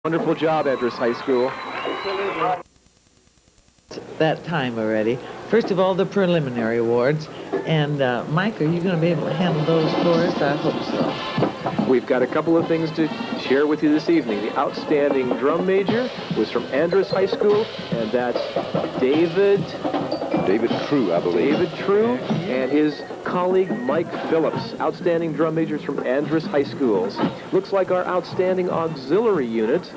Wonderful job, Andress High School. That time already. First of all, the preliminary awards. And Mike, are you going to be able to handle those for us? I hope so. We've got a couple of things to share with you this evening. The outstanding drum major was from Andress High School, and that's David True, I believe. David True and his colleague Mike Phillips. Outstanding drum majors from Andress High Schools. Looks like our outstanding auxiliary unit,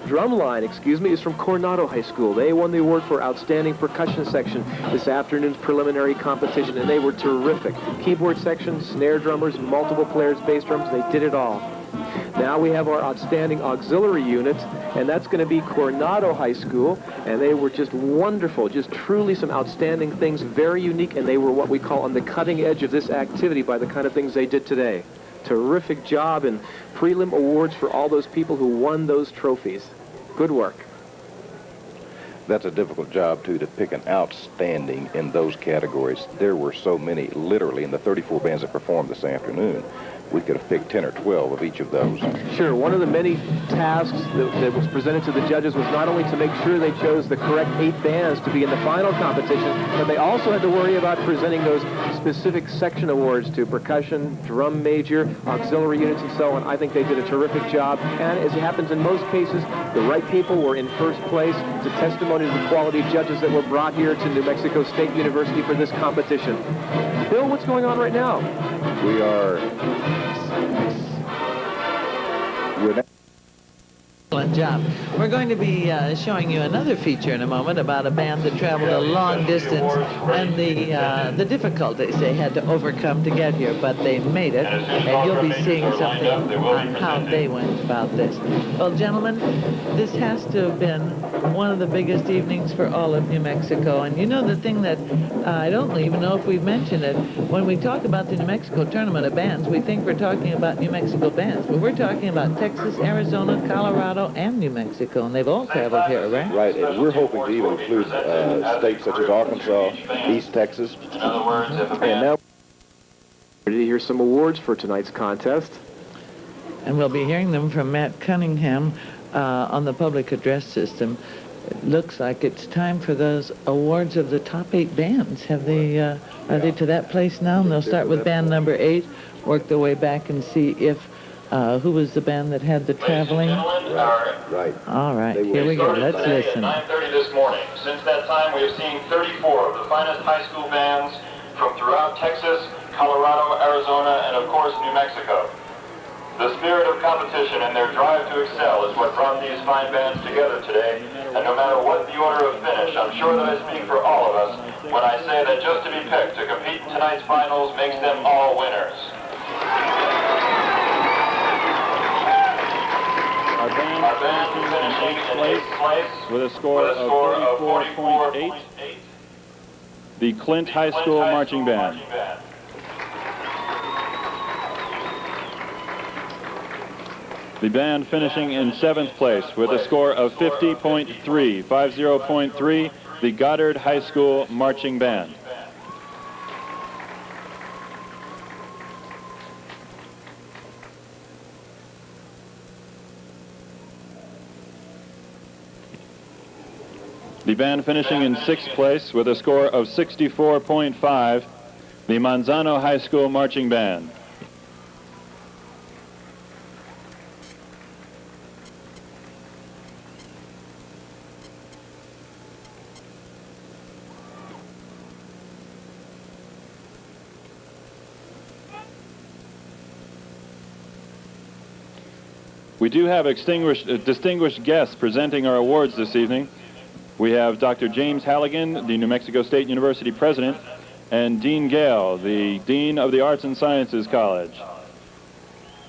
drum line, excuse me, is from Coronado High School. They won the award for outstanding percussion section this afternoon's preliminary competition, and they were terrific. Keyboard section, snare drummers, multiple players, bass drums, they did it all. Now we have our outstanding auxiliary unit, and that's going to be Coronado High School, and they were just wonderful, just truly some outstanding things, very unique, and they were what we call on the cutting edge of this activity by the kind of things they did today. Terrific job, and prelim awards for all those people who won those trophies. Good work. That's a difficult job, too, to pick an outstanding in those categories. There were so many, literally, in the 34 bands that performed this afternoon. We could have picked 10 or 12 of each of those. Sure. One of the many tasks that was presented to the judges was not only to make sure they chose the correct 8 bands to be in the final competition, but they also had to worry about presenting those specific section awards to percussion, drum major, auxiliary units, and so on. I think they did a terrific job. And as it happens in most cases, the right people were in first place. It's a testimony to the quality of judges that were brought here to New Mexico State University for this competition. Bill, what's going on right now? Excellent job. We're going to be showing you another feature in a moment about a band that traveled a long distance and the difficulties they had to overcome to get here, but they made it, and you'll be seeing something on how they went about this. Well, gentlemen, this has to have been one of the biggest evenings for all of New Mexico, and you know the thing that I don't even know if we've mentioned it. When we talk about the New Mexico Tournament of Bands, we think we're talking about New Mexico bands, but we're talking about Texas, Arizona, Colorado, and New Mexico, and they've all traveled here, right? Right, and we're hoping to even include states such as Arkansas, East Texas, and now Ready to hear some awards for tonight's contest. And we'll be hearing them from Matt Cunningham on the public address system. It looks like it's time for those awards of the top 8 bands. Are they to that place now? And they'll start with band number 8, work their way back and see if who was the band that had the traveling? Right. All right, here we go. Let's listen. 9:30 this morning. Since that time, we have seen 34 of the finest high school bands from throughout Texas, Colorado, Arizona, and of course, New Mexico. The spirit of competition and their drive to excel is what brought these fine bands together today. And no matter what the order of finish, I'm sure that I speak for all of us when I say that just to be picked to compete in tonight's finals makes them all winners. Our band finishing in 8th place with a score of 44.8. The Clint High School Marching Band. The band finishing in 7th place with a score of 50.3, the Goddard High School Marching Band. The band finishing in 6th place with a score of 64.5, the Manzano High School Marching Band. We do have distinguished guests presenting our awards this evening. We have Dr. James Halligan, the New Mexico State University president, and Dean Gale, the Dean of the Arts and Sciences College,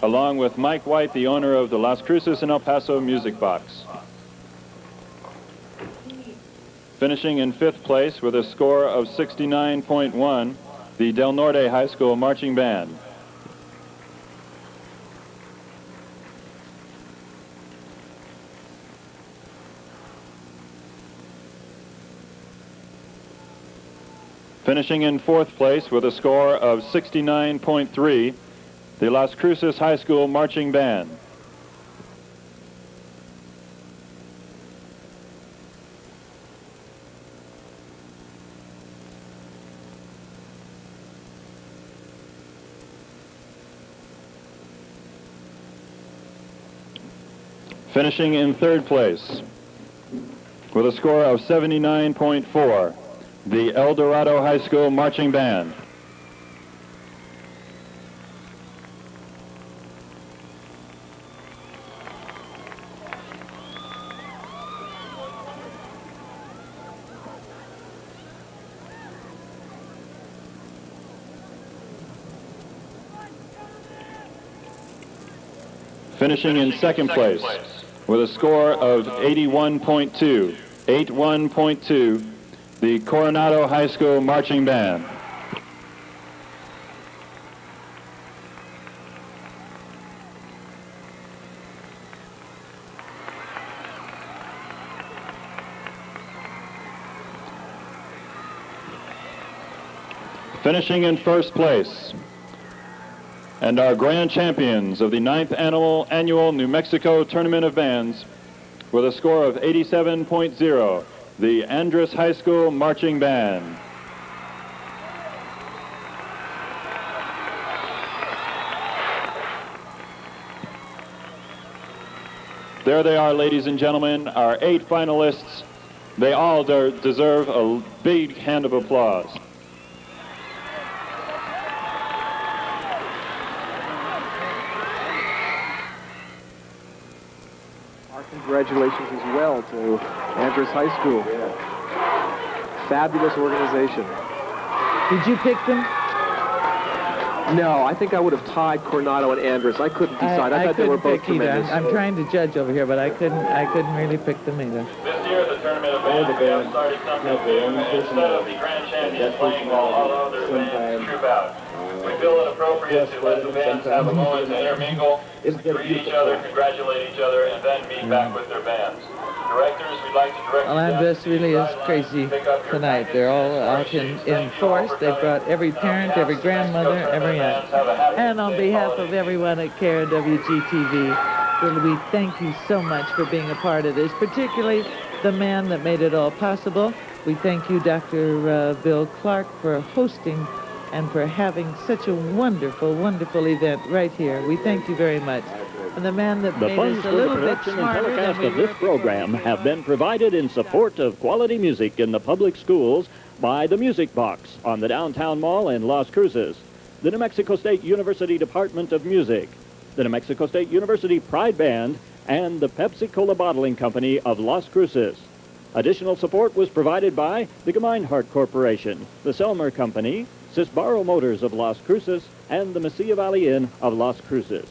along with Mike White, the owner of the Las Cruces and El Paso Music Box. Finishing in 5th place with a score of 69.1, the Del Norte High School Marching Band. Finishing in 4th place with a score of 69.3, the Las Cruces High School Marching Band. Finishing in third place with a score of 79.4, the El Dorado High School Marching Band. Finishing in second place with a score of 81.2, 81.2, the Coronado High School Marching Band. Finishing in first place, and our grand champions of the 9th annual New Mexico Tournament of Bands with a score of 87.0, the Andress High School Marching Band. There they are, ladies and gentlemen, our 8 finalists. They all deserve a big hand of applause. Congratulations as well to Andress High School. Fabulous organization. Did you pick them? No, I think I would have tied Coronado and Andress. I couldn't decide. I thought they were both tremendous. I'm trying to judge over here, but I couldn't really pick them either. This year, the tournament of bands, we have started something new, and instead of the grand champions playing while all other bands troop out, we feel it appropriate to let the bands have a moment to intermingle, greet each other, congratulate each other, and then meet back with their bands. Directors, we'd like to direct Well, Andress really is crazy tonight. They're all out in force. They've brought every parent, every grandmother, every aunt. And on behalf of everyone at KRWG-TV, we thank you so much for being a part of this, particularly the man that made it all possible. We thank you, Dr. Bill Clark, for hosting and for having such a wonderful, wonderful event right here. We thank you very much. And the man that The made funds us for a the little bit production and smarter than telecast we of this were program have been provided in support of quality music in the public schools by the Music Box on the Downtown Mall in Las Cruces, the New Mexico State University Department of Music, the New Mexico State University Pride Band, and the Pepsi-Cola Bottling Company of Las Cruces. Additional support was provided by the Gemeinhart Corporation, the Selmer Company, Cisbaro Motors of Las Cruces, and the Mesilla Valley Inn of Las Cruces.